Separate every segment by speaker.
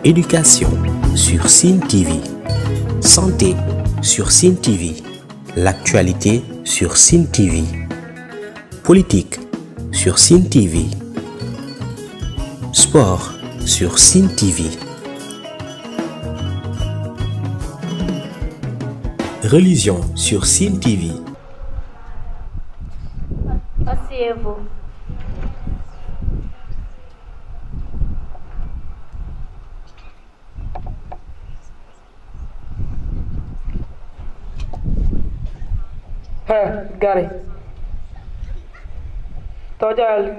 Speaker 1: Éducation sur Cine TV. Santé sur Cine TV. L'actualité sur Cine TV. Politique sur Cine TV. Sport sur Cine TV. Religion sur Cine TV.
Speaker 2: Asseyez-vous.
Speaker 3: Gary. Tojal.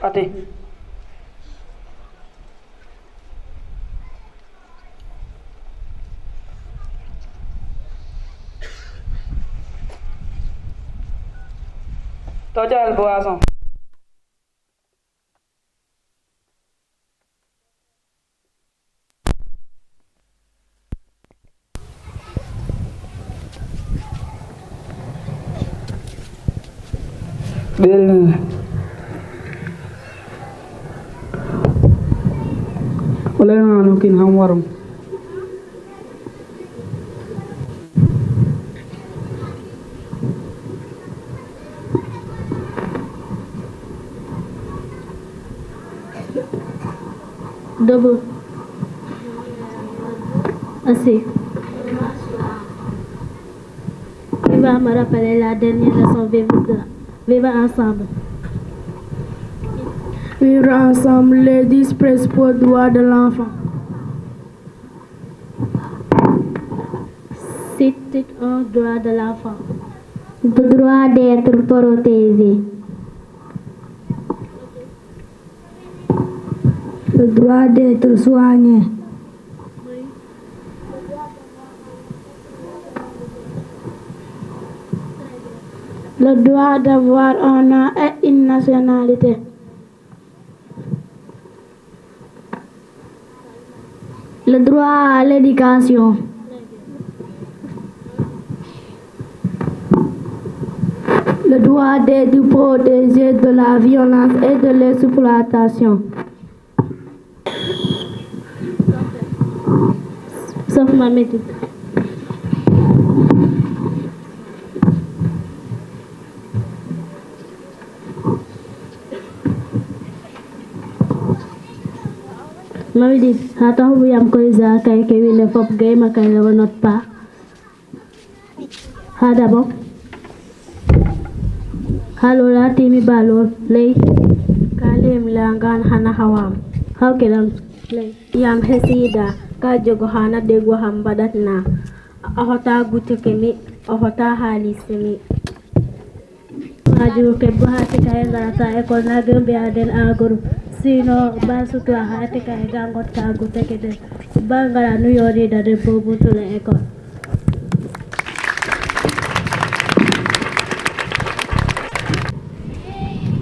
Speaker 3: Ati. Tojal boisson. Wala na ano kinhamwarong.
Speaker 2: Debout. Assis. Il va me rappeler la dernière leçon vivre ensemble.
Speaker 4: Vivre ensemble les 10 principaux droits de l'enfant.
Speaker 2: C'est un droit de l'enfant.
Speaker 5: Le droit d'être protégé.
Speaker 4: Le droit d'être soigné.
Speaker 5: Le droit d'avoir un nom et une nationalité. Le droit à l'éducation. Le droit d'être protégé de la violence et de l'exploitation.
Speaker 2: Sauf ma méthode. Mami atau yang koiza kai kewile fop gay makai lawa not pa. Hada bo. Halo la timi balor lay. Kalim langan hana hawam. How kelam lay. Yam hesida ka jogo hana dego hambadat na. Ahota gute kemi, ahota hali semi. Maju ke bahasa kaya ngarata ekol na gembe aden aguru. Sino basutu ahate ka gangot ka gute kede bangara nu yori dade bobu to la école.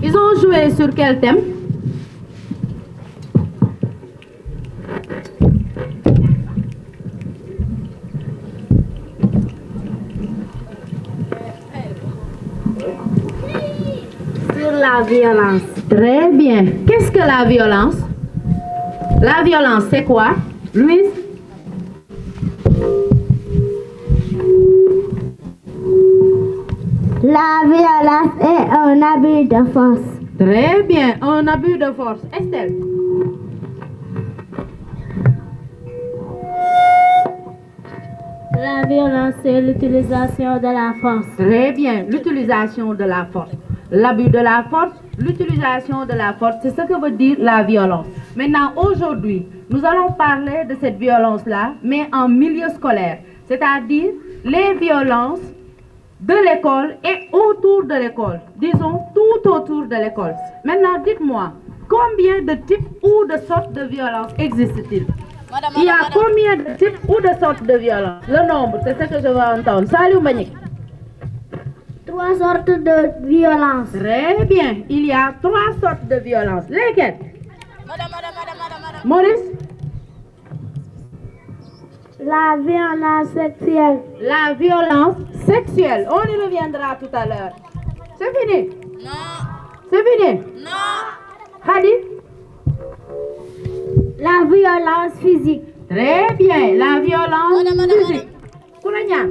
Speaker 6: Ils ont joué sur quel thème?
Speaker 5: Sur la violence.
Speaker 6: Très bien. Qu'est-ce que la violence? La violence, c'est quoi? Louise?
Speaker 5: La violence est un abus de force.
Speaker 6: Très bien. Un abus de force. Estelle?
Speaker 2: La violence c'est l'utilisation de la force.
Speaker 6: Très bien. L'utilisation de la force. L'abus de la force, l'utilisation de la force, c'est ce que veut dire la violence. Maintenant, aujourd'hui, nous allons parler de cette violence-là, mais en milieu scolaire, c'est-à-dire les violences de l'école et autour de l'école, disons tout autour de l'école. Maintenant, dites-moi, combien de types ou de sortes de violences existent-ils? Il y a combien de types ou de sortes de violences? Le nombre, c'est ce que je veux entendre. Salut Manik.
Speaker 5: 3 sortes de violence.
Speaker 6: Très bien. Il y a 3 sortes de violences. Lesquelles? Maurice?
Speaker 5: La violence sexuelle.
Speaker 6: La violence sexuelle. On y reviendra tout à l'heure. C'est fini?
Speaker 7: Non.
Speaker 6: C'est fini?
Speaker 7: Non.
Speaker 6: Hadi?
Speaker 2: La violence physique.
Speaker 6: Très bien. La violence physique. Koulania.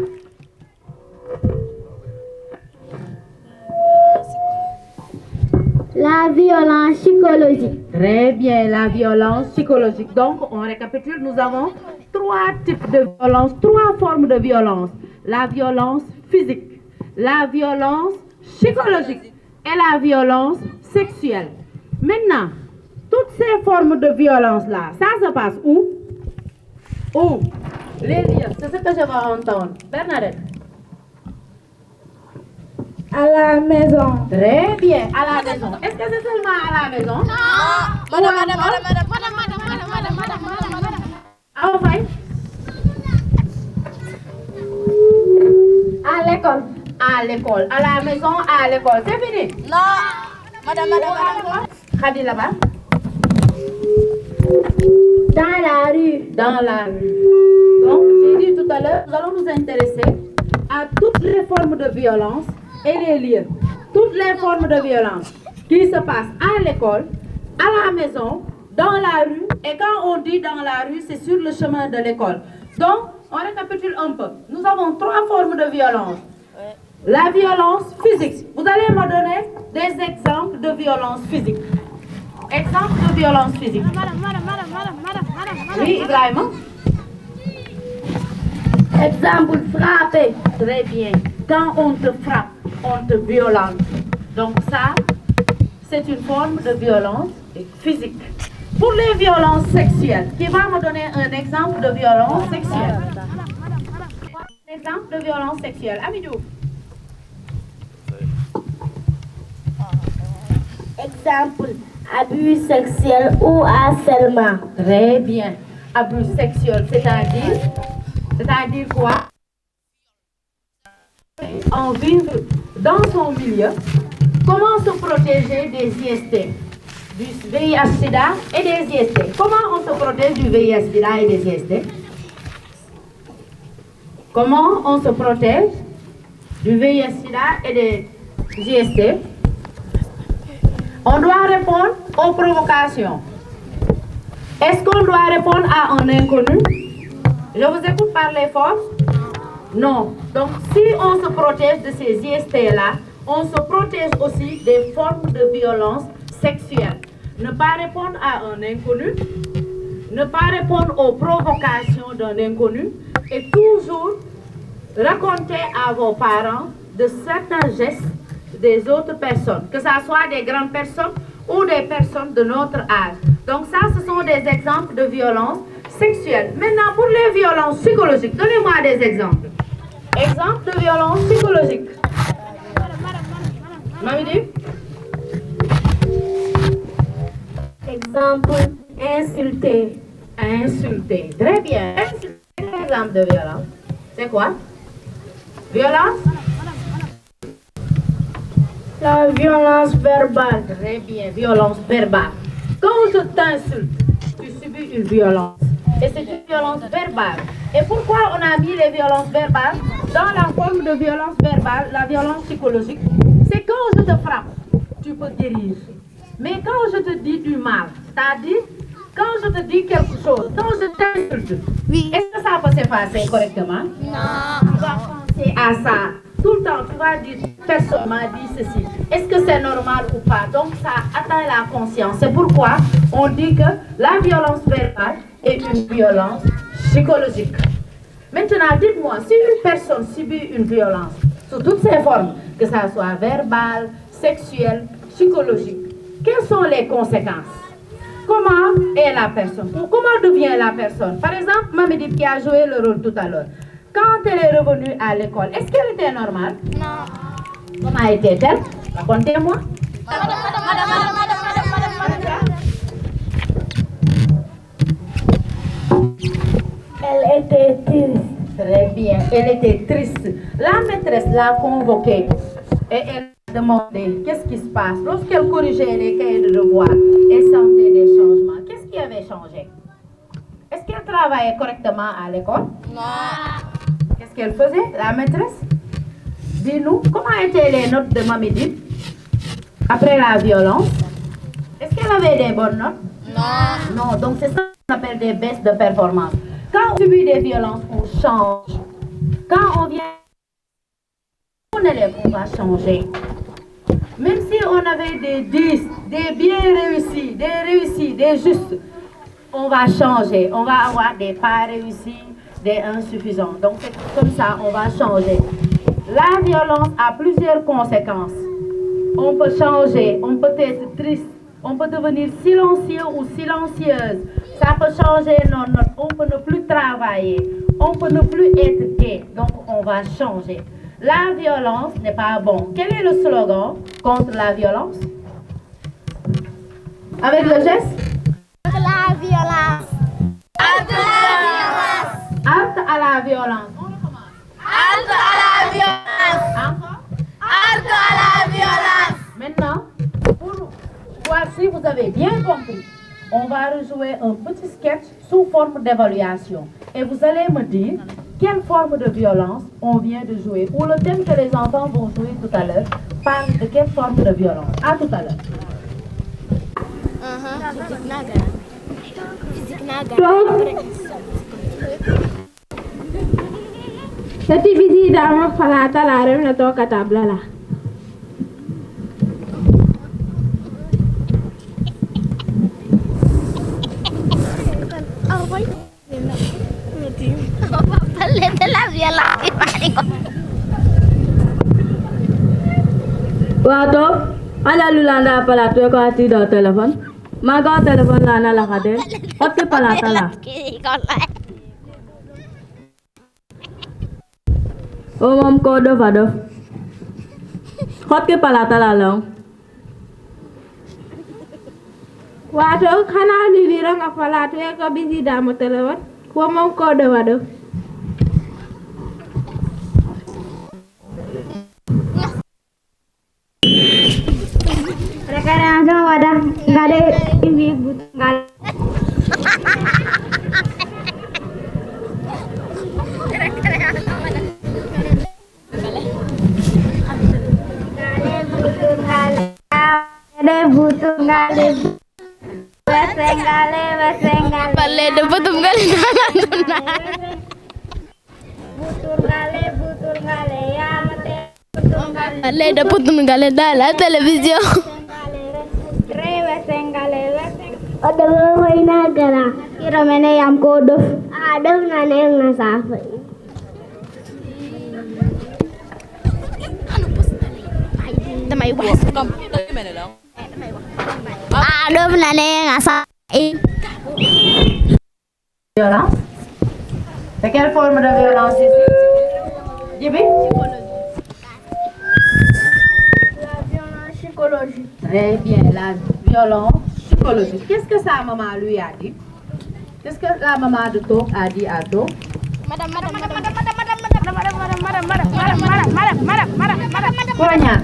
Speaker 2: La violence psychologique.
Speaker 6: Très bien, la violence psychologique. Donc, on récapitule, nous avons 3 types de violence, 3 formes de violence. La violence physique, la violence psychologique et la violence sexuelle. Maintenant, toutes ces formes de violence-là, ça se passe où? Où? Les lieux, c'est ce que je vais entendre. Bernadette.
Speaker 2: À la maison.
Speaker 6: Très bien, à la maison. Est-ce que c'est seulement à la maison? Non. Madame. Ah, ouais.
Speaker 2: À l'école.
Speaker 6: À l'école. À la maison, à l'école. C'est fini?
Speaker 7: Non. Madame.
Speaker 6: Khadi là-bas.
Speaker 2: Dans la rue.
Speaker 6: Dans la rue. Donc, j'ai dit tout à l'heure, nous allons nous intéresser à toutes les formes de violence et les lieux. Toutes les formes de violence qui se passent à l'école, à la maison, dans la rue. Et quand on dit dans la rue, c'est sur le chemin de l'école. Donc, on récapitule un peu. Nous avons 3 formes de violence. La violence physique. Vous allez me donner des exemples de violence physique. Exemple de violence physique. Oui, Ibrahima.
Speaker 2: Exemple, frapper.
Speaker 6: Très bien. Quand on te frappe, on te violente. Donc ça, c'est une forme de violence physique. Pour les violences sexuelles, qui va me donner un exemple de violence sexuelle? Exemple de violence sexuelle. Amidou.
Speaker 2: Exemple, abus sexuel ou harcèlement.
Speaker 6: Très bien. Abus sexuel, c'est-à-dire quoi? En vivre dans son milieu, comment se protéger des IST, du VIH-Sida et des IST? Comment on se protège du VIH-Sida et des IST? Comment on se protège du VIH-Sida et des IST? On doit répondre aux provocations. Est-ce qu'on doit répondre à un inconnu? Je vous écoute parler fort. Non. Donc, si on se protège de ces IST-là, on se protège aussi des formes de violence sexuelle. Ne pas répondre à un inconnu, ne pas répondre aux provocations d'un inconnu et toujours raconter à vos parents de certains gestes des autres personnes, que ce soit des grandes personnes ou des personnes de notre âge. Donc ça, ce sont des exemples de violence sexuelle. Maintenant, pour les violences psychologiques, donnez-moi des exemples. Exemple de violence psychologique. Mamidi?
Speaker 2: Exemple, insulter.
Speaker 6: Insulter. Très bien. Insulter, exemple de violence. C'est quoi? Violence?
Speaker 2: La violence verbale.
Speaker 6: Très bien, violence verbale. Quand je t'insulte, tu subis une violence. Et c'est une violence verbale. Et pourquoi on a mis les violences verbales dans la forme de violence verbale, la violence psychologique? C'est quand je te frappe, tu peux guérir. Mais quand je te dis du mal, c'est-à-dire quand je te dis quelque chose, quand je t'insulte, est-ce que ça peut s'effacer correctement? Non. Tu vas penser à ça. Tout le temps, tu vas dire, personne m'a dit ceci. Est-ce que c'est normal ou pas? Donc, ça atteint la conscience. C'est pourquoi on dit que la violence verbale est une violence psychologique. Maintenant, dites-moi, si une personne subit une violence, sous toutes ses formes, que ça soit verbale, sexuelle, psychologique, quelles sont les conséquences? Comment est la personne? Ou comment devient la personne? Par exemple, Mamedi qui a joué le rôle tout à l'heure. Quand elle est revenue à l'école, est-ce qu'elle était normale? Non. Comment était-elle? Racontez-moi.
Speaker 2: Elle était triste.
Speaker 6: Très bien, elle était triste. La maîtresse l'a convoquée et elle a demandé qu'est-ce qui se passe. Lorsqu'elle corrigeait les cahiers de devoirs, elle sentait des changements. Qu'est-ce qui avait changé? Est-ce qu'elle travaillait correctement à l'école? Non. Qu'est-ce qu'elle faisait, la maîtresse? Dis-nous, comment étaient les notes de Mamedi après la violence? Est-ce qu'elle avait des bonnes notes? Non. Non, donc c'est ça qu'on appelle des baisses de performance. Quand on subit des violences, on change. Quand on vient on élève, on va changer. Même si on avait des 10, des bien réussis, des justes, on va changer. On va avoir des pas réussis, des insuffisants. Donc c'est comme ça, on va changer. La violence a plusieurs conséquences. On peut changer, on peut être triste, on peut devenir silencieux ou silencieuse. Ça peut changer nos notes, on peut ne plus travailler, on peut ne plus être gai. Donc on va changer. La violence n'est pas bon. Quel est le slogan contre la violence? Avec le geste?
Speaker 5: La violence.
Speaker 6: Halte à la violence. Halte à la violence. On recommence. Halte à la violence. Encore? Halte à la violence. Maintenant, pour voir si vous avez bien compris, on va rejouer un petit sketch sous forme d'évaluation. Et vous allez me dire quelle forme de violence on vient de jouer, ou le thème que les enfants vont jouer tout à l'heure parle de quelle forme de violence. À tout à l'heure.
Speaker 2: Sati bisi dama falata la rem na to katabla la.
Speaker 5: Parler de la violence.
Speaker 2: Wato, ala lulanda palato ko ati do telepon. Maga telepon lana la kade. Otte palata la. O mom ko do vado. Hotte palata la long. Wato kana lili ranga palato ko bisi dama telepon. Ko mom ko do vado. Rekarang ada nggak ada ibu nggak. Ada butuh nggak ada. Besenggale. Palle ada butuh nggak ada. Butuh nggale ya mate. Palle ada butuh nggak ada la televisi. Ada wahina gara kira mana yang kodoh ada nane yang nasafa tamai was kom ada nane yang nasafa
Speaker 6: Violence? C'est quelle forme de violence ici? Jibi?
Speaker 5: La violence psychologique.
Speaker 6: Très bien, la violence psychologique. Qu'est-ce que sa maman lui a dit? Qu'est-ce que la maman de Tok a dit à Tok? Konya,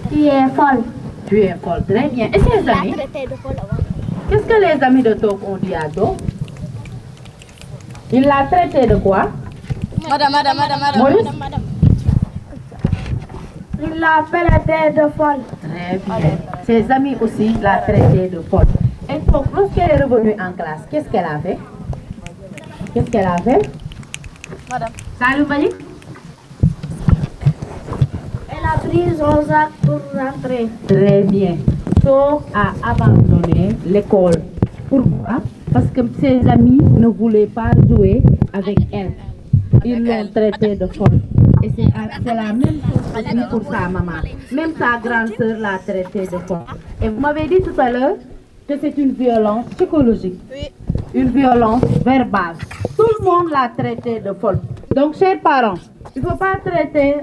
Speaker 5: Tu es folle.
Speaker 6: tu es folle. Très bien. Et ses amis? Qu'est-ce que les amis de Tok ont dit à Tok? Il l'a traité de quoi? Maurice?
Speaker 5: Il l'appelle de folle.
Speaker 6: Très bien. Ses amis aussi l'a traité de folle. Et donc, lorsqu'elle est revenue en classe, qu'est-ce qu'elle a fait? Qu'est-ce qu'elle a fait? Salut, Malik.
Speaker 5: Elle a pris son sac pour rentrer.
Speaker 6: Très bien. Tok a abandonné l'école. Pourquoi? Parce que ses amis ne voulaient pas jouer avec elle. Ils l'ont traité de folle. Et c'est la même chose aussi pour sa maman. Même sa grande sœur l'a traité de folle. Et vous m'avez dit tout à l'heure que c'est une violence psychologique. Oui. Une violence verbale. Tout le monde l'a traité de folle. Donc, chers parents, il ne faut pas traiter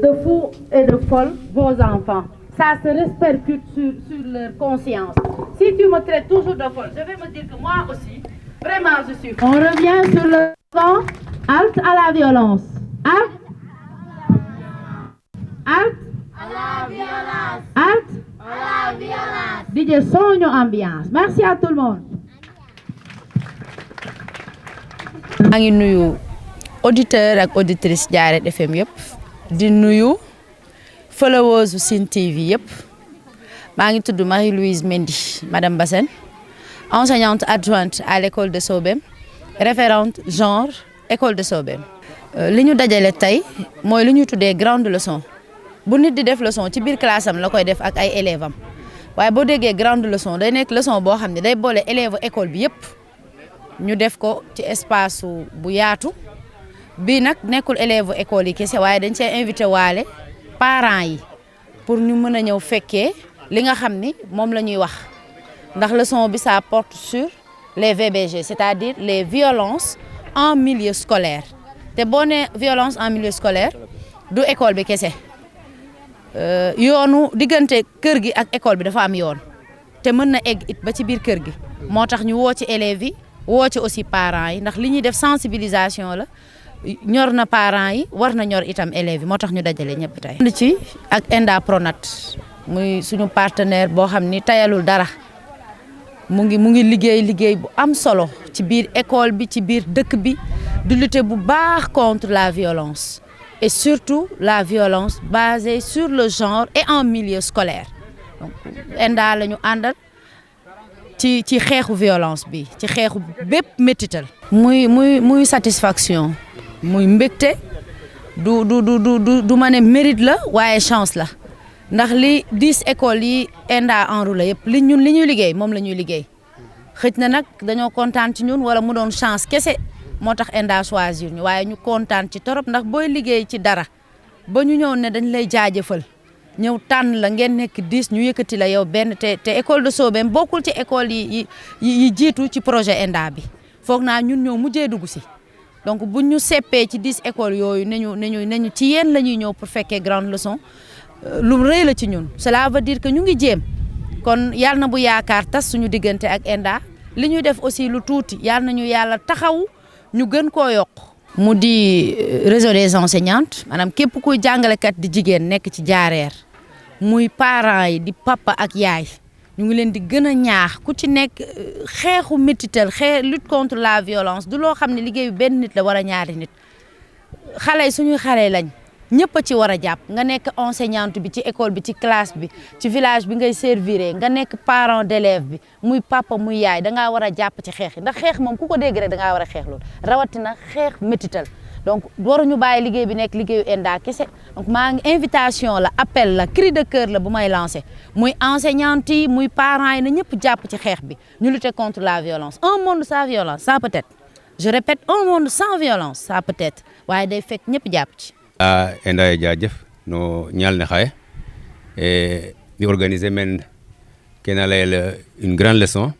Speaker 6: de fous et de folles vos enfants. Ça se répercute sur leur conscience. Si tu me traites toujours de folle, je vais me dire que moi aussi, vraiment, je suis folle. On revient sur le temps. Halte à la violence. Halte. Halte à la violence. Halte à la violence. DJ Sonyo ambiance. Merci à tout le monde.
Speaker 7: maa ngi nuyu auditeur ak auditrice Diareth FM yëpp di nuyu followers Sine TV yëpp maa ngi tudd Marie-Louise Mendy madame Bassène enseignante adjointe à l'école de Sobem, référente genre école de Sobem. li ñu dajale tey mooy lu ñuy tuddee grande leçon bu nit di def leçon ci biir classe am la koy def ak ay élèves am waaye boo déggee grande leçon day nekk leçon boo xam ne day boole élèves école bi yëpp ñu def ko ci espace bu yaatu bii nag nekkul élèves école yi kese waaye dañ cee invité waale parents yi pour ñu mën a ñëw fekkee li nga xam ni moom la ñuy wax ndax leçon bi ça porte sur les VBG c'est-à-dire les violences en milieu scolaire te boo nee violence en milieu scolaire du école bi kese yoonu diggante kër gi ak école bi dafa am yoon te mën na egg it ba ci biir kër gi moo tax ñu woo ci élèves yi woo ci aussi parents yi ndax li ñuy def sensibilisation la ñor na parents yi war na ñor itam élèves yi moo tax ñu dajale ñëpp tey. li ci ak ENDA Pronat muy suñu partenaire boo xam ni tayalul dara mu ngi liggéey bu am solo ci biir école bi ci biir dëkk bi di lutter bu baax contre la violence et surtout la violence basée sur le genre et en milieu scolaire donc ENDA la ñu àndal ci xeexu violence bi ci xeexu bépp métital muy satisfaction muy mbégte du ma ne mérite la waaye chance la ndax li 10 écoles yi ENDA enroulé yëpp li ñuy liggéey moom la ñuy liggéey xëj na nag dañoo kontaan ci ñun wala mu doon chance kese moo tax ENDA choisir ñu waaye ñu kontaan ci torop ndax booy liggéey ci dara ba ñu ñëw ne dañ lay jaajëfal ñëw tànn la ngeen nekk 10 ñu yëkkati la yow benn te école de Sobem bokkul ci école yi jiitu ci projet ENDA bi foog naa ñun ñëw mujjee dugg si donc buñ ñu seppee ci 10 écoles yooyu nañu ci yéen la ñuy ñëw pour fekkee grande leçon lu rëy la ci ñun cela veut dire que ñu ngi jéem kon yàlla na bu yaakaar tas suñu diggante ak ENDA li ñuy def aussi lu tuuti yàlla nañu yàlla taxaw ñu gën koo yokk mu di réseau des enseignantes maanaam képp kuy jàngalekat di jigéen nekk ci Jaareer muy parents yi di papa ak yaay ñu ngi leen di gën a ñaax ku ci nekk xeexu métital lutte contre la violence du loo xam ne liggéeyu benn nit la war a ñaari nit xale suñuy xale lañ ñëpp a ci war a jàpp nga nekk enseignante bi ci école bi ci classe bi ci village bi ngay servir nga nekk parent d'élève bi muy papa muy yaay dangaa war a jàpp ci xeex yi ndax xeex moom ku ko dégg rek dangaa war a xeex loolu rawatina xeex métital donc waruñu bàyyi liggéey bi nekk liggéeyu ENDA kese donc maa ngi invitation la appel la cri de cœur la bu may lancé muy enseignante yi muy parents yi na ñëpp jàpp ci xeex bi ñu lutter contre la violence un monde sans violence ça peut être je répète un monde sans violence ça peut être waaye day fekk ñëpp jàpp ci
Speaker 8: ENDA e jaajëf no ñaal ne xaye di organiser men kena layel une grande leçon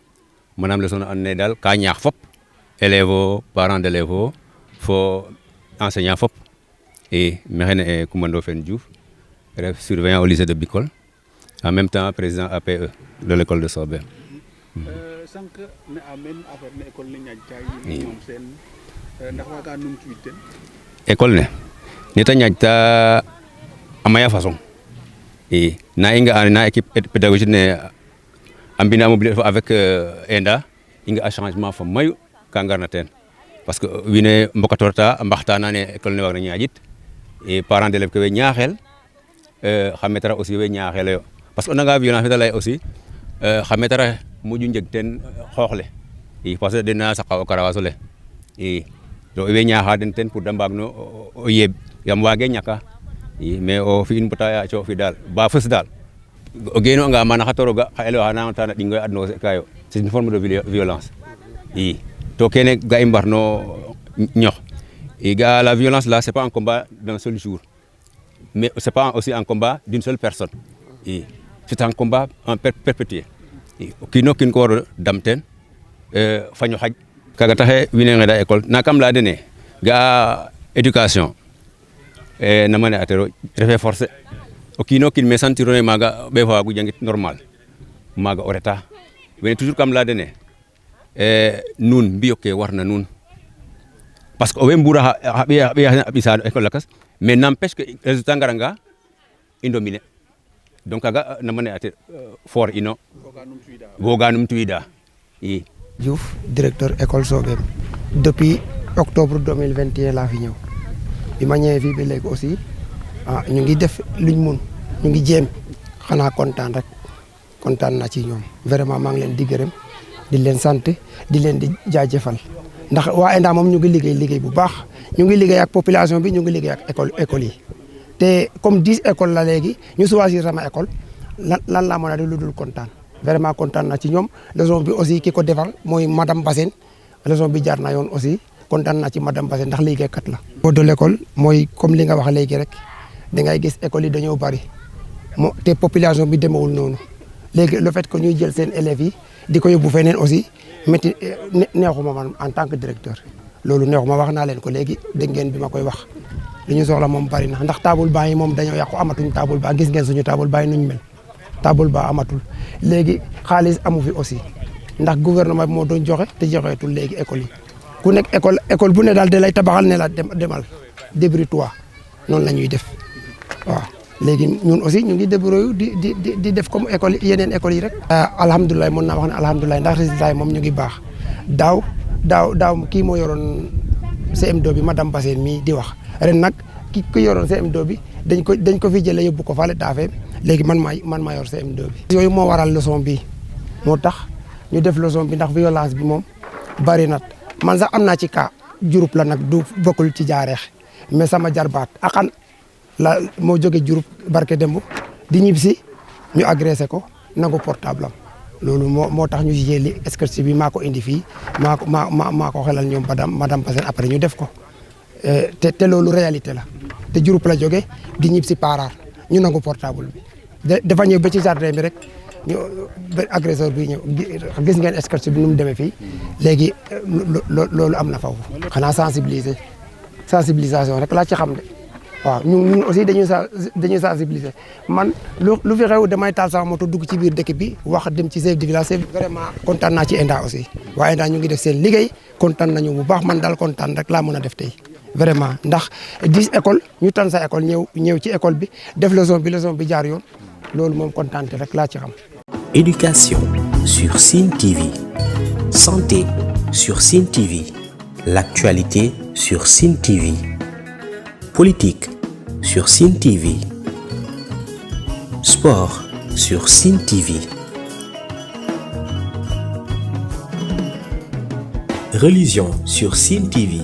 Speaker 8: manam leçon and naye daal ka ñaax fop élève o parents d'élève o fo enseignant fop et mexene Coumba Ndoffène Diouf ref surveillant au lycée de Bicol en même temps président APE de l'école de Sobem
Speaker 9: sank ne amen affaire ne école ne ñaaj tay ñom sen ndax waga num tuiten
Speaker 8: école ne nita ñaajta a maya façon i na i nga'aa na équipe pédagogique ne a mbina mobiliser avec ENDA i nga'a changement fa mayu ka ngarna teen parce que wiin we mbokatoorata a mbaxtaana ne école ne waagna ñaƴit et parents d'élèves ke we ñaaxel xa maître aussi we ñaaxeloyo parce que o nanga violence fe ta lay aussi xa maître moƴu njeg teen xoox le i parce que den na saqa o karawaas ole i to we ñaaxa den teen pour da mbaag no o yeeb yaam waage ñaka i mais o fi'in bata yaaco fi daal ba fës daal o geeno'anga mana xa toroga xa élève xa na ta ɗing we adno kayo c'est une forme de violence i to kene ga i mbarno ñox i ga la violence là c'est pas un combat d'un seul jour mais c'est pas aussi un combat d'une seule personne i c'est un combat en perpétuel i o kiin o kiin ko war o dam teen faño xaj kaga taxe wiin we nqeɗa école na kam laya dene ga éducation nama ne atero refe forcé o kiino kiin me sentirone maaga ɓeef waagu jangit normal maaga o reta wene toujours kam laya dene nuun mbiyo ke warna nuun parce que owey mbura xa ɓiya a ɓisa école lakas mais n'empêche que résultat ngaranga i ndomine donc kaga nama ne ate fort ino boga numtuwiida i
Speaker 10: Diouf directeur école Sobem depuis octobre 2021 laa fi ñëw bi ma ñëwee fii ba léegi aussi ñu ngi def luñ mun ñu ngi jéem xanaa kontaan rek kontaan naa ci ñoom vraiment maa ngi leen di gërëm di leen sant di leen di jaajëfal ndax waa ENDA moom ñu ngi liggéey bu baax ñu ngi liggéey ak population bi ñu ngi liggéey ak école yi te comme 10 écoles la léegi ñu choisir sama école lan laa mën a def lu dul kontaan vraiment kontaan na ci ñoom leçon bi aussi ki ko defal mooy madame Bassène leçon bi jaar na yoon aussi kontaan na ci madame Bassène ndax liggéeykat la. niveau de l'école mooy comme li nga wax léegi rek da ngay gis école yi dañoo bari te population bi demewul noonu léegi le fait que ñuy jël seen élèves yi di ko yóbbu feneen aussi métti neexuma man en tant que directeur loolu neexuma wax naa leen ko léegi dégg ngeen bi ma koy wax li ñu soxla moom bari na ndax table banc yi moom dañoo yàqu amatuñ table banc gis ngeen suñu table banc yi nuñ mel table banc amatul léegi xaalis amu fi aussi ndax gouvernement bi moo doon joxe te joxeetul léegi école yi ku nekk école bu ne daal da lay tabaxal ne la demal débrouille-toi noonu la ñuy def waaw léegi ñun aussi ñu ngi débrouiller di def comme école yeneen écoles yi rek. alhamdulilah mën naa wax ne alhamdulilah ndax résultat yi moom ñu ngi baax daaw kii moo yoroon CM2 bi madame Bassène mii di wax ren nag ki yoroon CM2 bi dañ ko fi jëlee yóbbu ko fale taafe léegi man maa yor CM2 bi. yooyu moo waral leçon bi moo tax ñu def leçon bi ndax violence bi moom bari na man sax am naa ci cas Diouroup la nag du bokkul ci Jaareex mais sama jarbaat akan la moo jóge Diouroup barke demb di ñibbisi ñu agressé ko nangu portable am loolu moo tax ñu jëli sketch bi maa ko indi fii maa ko xelal ñoom madame Bassène après ñu def ko te loolu réalité la te Diouroup la jóge di ñibbisi Parar ñu nangu portable bi dafa ñëw ba ci jardin bi rek ñu agresseur bi ñëw gis ngeen sketch bi nu mu demee fii léegi loolu am na foofu. xanaa sensibilisation rek laa ci xam de waaw ñun aussi dañuy sensibiliser man lu fi xew damay taal sama moto dugg ci biir dëkk bi wax dem ci chef de village vraiment kontaan naa ci ENDA aussi waa ENDA ñu ngi def seen liggéey kontaan nañu bu baax man daal kontaan rek laa mën a def tey vraiment ndax 10 écoles ñu tan sa école ñëw ci école bi def leçon bi jaar yoon loolu moom kontaan rek laa ci xam.
Speaker 1: Éducation sur Sine TV, santé sur Sine TV, l'actualité sur Sine TV, politique sur Sine TV, sport sur Sine TV, religion sur Sine TV.